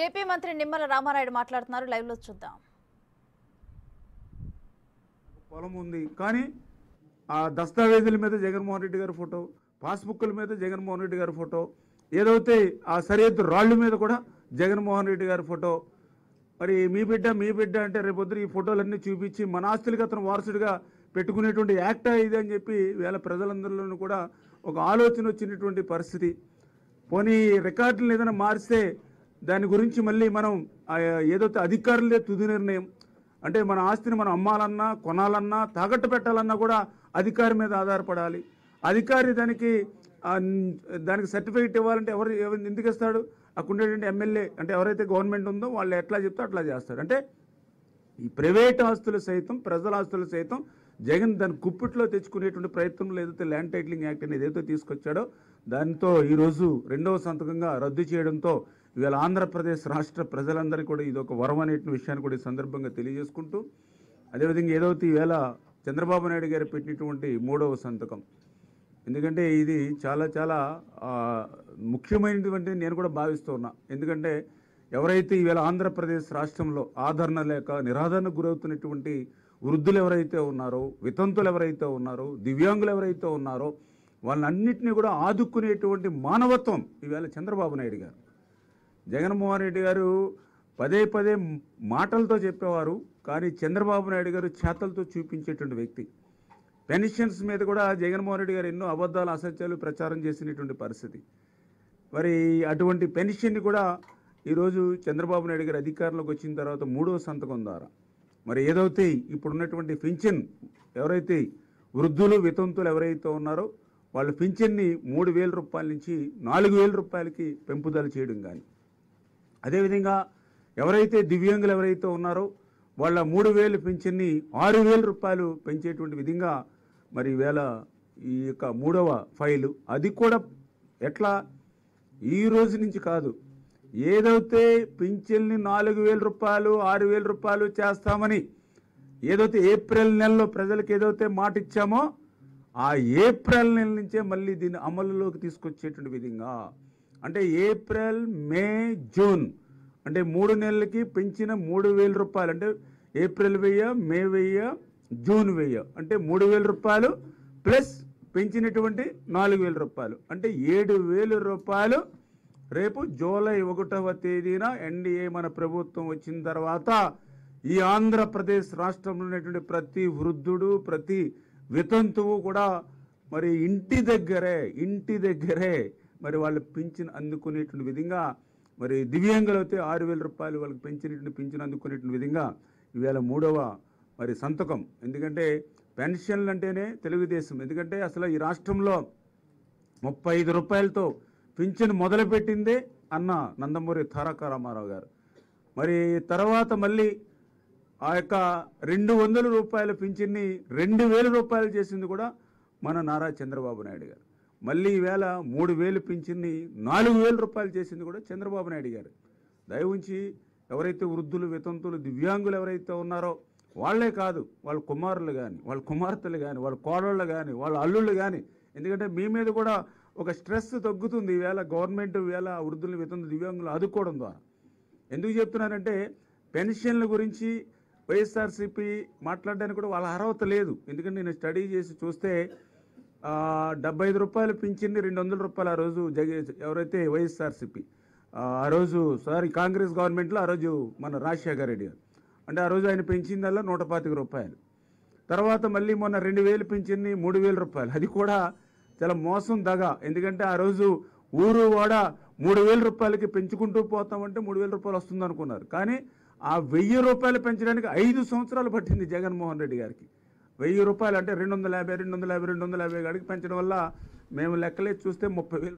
AP మంత్రి నిమ్మల రామానాయుడు మాట్లాడుతున్నారు. Live లో చూద్దాం. పొలం ఉంది కానీ ఆ దస్తావేజుల మీద జగన్మోహన్ రెడ్డి గారి ఫోటో, పాస్బుక్ల మీద జగన్మోహన్ రెడ్డి గారి ఫోటో, ఏదైతే ఆ సరిహద్దు రాళ్ల మీద కూడా జగన్మోహన్ రెడ్డి గారి ఫోటో. మరి మీ బిడ్డ అంటే రేపొద్దు ఈ ఫోటోలన్నీ చూపించి మన ఆస్తులకి అతను వారసుడిగా పెట్టుకునేటువంటి యాక్టా ఇది అని చెప్పి వేళ ప్రజలందరిలోనూ కూడా ఒక ఆలోచన వచ్చినటువంటి పరిస్థితి. పోనీ రికార్డులను ఏదైనా మారిస్తే దాని గురించి మళ్ళీ మనం ఏదైతే అధికారులదే తుది నిర్ణయం, అంటే మన ఆస్తిని మనం అమ్మాలన్నా కొనాలన్నా తాకట్టు పెట్టాలన్నా కూడా అధికారి మీద ఆధారపడాలి. అధికారి దానికి సర్టిఫికేట్ ఇవ్వాలంటే ఎవరు ఎందుకు ఇస్తాడు? అక్కడ ఉండేటువంటి ఎమ్మెల్యే అంటే ఎవరైతే గవర్నమెంట్ ఉందో వాళ్ళు ఎట్లా చెప్తే అట్లా చేస్తాడు. అంటే ఈ ప్రైవేట్ ఆస్తులు సైతం ప్రజల ఆస్తులు సైతం జగన్ దాని కుప్పిట్లో తెచ్చుకునేటువంటి ప్రయత్నంలో ఏదైతే ల్యాండ్ టైటిలింగ్ యాక్ట్ అని ఏదైతే తీసుకొచ్చాడో దాంతో ఈరోజు రెండవ సంతకంగా రద్దు చేయడంతో ఇవాళ ఆంధ్రప్రదేశ్ రాష్ట్ర ప్రజలందరికీ కూడా ఇది ఒక వరం అనే విషయాన్ని కూడా ఈ సందర్భంగా తెలియజేసుకుంటూ, అదేవిధంగా ఏదైతే ఈవేళ చంద్రబాబు నాయుడు గారు పెట్టినటువంటి 3వ సంతకం, ఎందుకంటే ఇది చాలా చాలా ముఖ్యమైనటువంటి నేను కూడా భావిస్తూ ఉన్నా. ఎందుకంటే ఎవరైతే ఈవేళ ఆంధ్రప్రదేశ్ రాష్ట్రంలో ఆదరణ లేక నిరాదరణకు గురవుతున్నటువంటి వృద్ధులు ఎవరైతే ఉన్నారో, వితంతులు ఎవరైతే ఉన్నారో, దివ్యాంగులు ఎవరైతే ఉన్నారో వాళ్ళన్నింటినీ కూడా ఆదుకునేటువంటి మానవత్వం ఈవేళ చంద్రబాబు నాయుడు గారు, జగన్మోహన్ రెడ్డి గారు పదే మాటలతో చెప్పేవారు, కానీ చంద్రబాబు నాయుడు గారు చేతలతో చూపించేటువంటి వ్యక్తి. పెన్షన్స్ మీద కూడా జగన్మోహన్ రెడ్డి గారు ఎన్నో అబద్ధాలు అసత్యాలు ప్రచారం చేసినటువంటి పరిస్థితి. మరి అటువంటి పెన్షన్ని కూడా ఈరోజు చంద్రబాబు నాయుడు గారు అధికారంలోకి వచ్చిన తర్వాత 3వ సంతకం ద్వారా మరి ఏదైతే ఇప్పుడున్నటువంటి పింఛన్ ఎవరైతే వృద్ధులు వితంతులు ఎవరైతే ఉన్నారో వాళ్ళ పింఛన్ని 3,000 రూపాయల నుంచి 4,000 రూపాయలకి పెంపుదల చేయడం కానీ, అదేవిధంగా ఎవరైతే దివ్యాంగులు ఎవరైతే ఉన్నారో వాళ్ళ 3,000 పింఛన్ని 6,000 రూపాయలు పెంచేటువంటి విధంగా మరి ఈవేళ ఈ యొక్క 3వ ఫైలు, అది కూడా ఎట్లా ఈ రోజు నుంచి కాదు, ఏదైతే పింఛన్ని 4,000 రూపాయలు 6,000 రూపాయలు చేస్తామని ఏదైతే ఏప్రిల్ నెలలో ప్రజలకు ఏదైతే మాట ఇచ్చామో ఆ ఏప్రిల్ నెల నుంచే మళ్ళీ దీన్ని అమలులోకి తీసుకొచ్చేటువంటి విధంగా, అంటే ఏప్రిల్ మే జూన్ అంటే 3 నెలలకి పెంచిన 3,000 రూపాయలు, అంటే ఏప్రిల్ 1000, మే 1000, జూన్ 1000, అంటే 3,000 రూపాయలు ప్లస్ పెంచినటువంటి 4,000 రూపాయలు, అంటే 7,000 రూపాయలు రేపు జూలై 1వ తేదీన ఎన్డీఏ మన ప్రభుత్వం వచ్చిన తర్వాత ఈ ఆంధ్రప్రదేశ్ రాష్ట్రంలో ఉన్నటువంటి ప్రతి వృద్ధుడు ప్రతి వితంతువు కూడా మరి ఇంటి దగ్గరే మరి వాళ్ళు పింఛన్ అందుకునేటువంటి విధంగా, మరి దివ్యాంగులు అయితే 6,000 రూపాయలు వాళ్ళకి పెంచినటువంటి పింఛన్ అందుకునేటువంటి విధంగా ఈవేళ 3వ మరి సంతకం. ఎందుకంటే పెన్షన్లు అంటేనే తెలుగుదేశం, ఎందుకంటే అసలు ఈ రాష్ట్రంలో 35 రూపాయలతో పింఛన్ మొదలుపెట్టిందే అన్న నందమూరి తారక రామారావు గారు. మరి తర్వాత మళ్ళీ ఆ యొక్క 200 రూపాయల పింఛన్ని 2,000 రూపాయలు చేసింది కూడా మన నారా చంద్రబాబు నాయుడు గారు. మళ్ళీ ఈవేళ 3,000 పింఛన్ని 4,000 రూపాయలు చేసింది కూడా చంద్రబాబు నాయుడు గారు. దయ ఉంచి ఎవరైతే వృద్ధులు వితంతులు దివ్యాంగులు ఎవరైతే ఉన్నారో వాళ్లే కాదు, వాళ్ళ కుమారులు కానీ వాళ్ళ కుమార్తెలు కానీ వాళ్ళ కోడళ్ళు కానీ వాళ్ళ అల్లుళ్ళు కానీ, ఎందుకంటే మీ మీద కూడా ఒక స్ట్రెస్ తగ్గుతుంది ఈవేళ గవర్నమెంట్ ఈవేళ వృద్ధులు వితంతులు దివ్యాంగులు ఆదుకోవడం ద్వారా. ఎందుకు చెప్తున్నానంటే పెన్షన్ల గురించి వైఎస్ఆర్సీపీ మాట్లాడడానికి కూడా వాళ్ళ అర్హత లేదు. ఎందుకంటే నేను స్టడీ చేసి చూస్తే 75 రూపాయలు పింఛన్ని 200 రూపాయలు ఆ రోజు ఎవరైతే వైఎస్ఆర్సీపీ ఆ రోజు కాంగ్రెస్ గవర్నమెంట్లో ఆ రోజు మన రాజశేఖర రెడ్డి గారు, అంటే ఆ రోజు ఆయన పెంచిందల్లా 125 రూపాయలు. తర్వాత మళ్ళీ మొన్న 2,000 పింఛన్ని 3,000 రూపాయలు, అది కూడా చాలా మోసం దగా. ఎందుకంటే ఆ రోజు ఊరు వాడ 3,000 రూపాయలకి పెంచుకుంటూ పోతామంటే 3,000 రూపాయలు వస్తుంది అనుకున్నారు, కానీ ఆ 1,000 రూపాయలు పెంచడానికి 5 సంవత్సరాలు పట్టింది జగన్మోహన్ రెడ్డి గారికి. 1,000 రూపాయలు అంటే 250 కాడికి పెంచడం వల్ల మేము లెక్కలే చూస్తే 30,000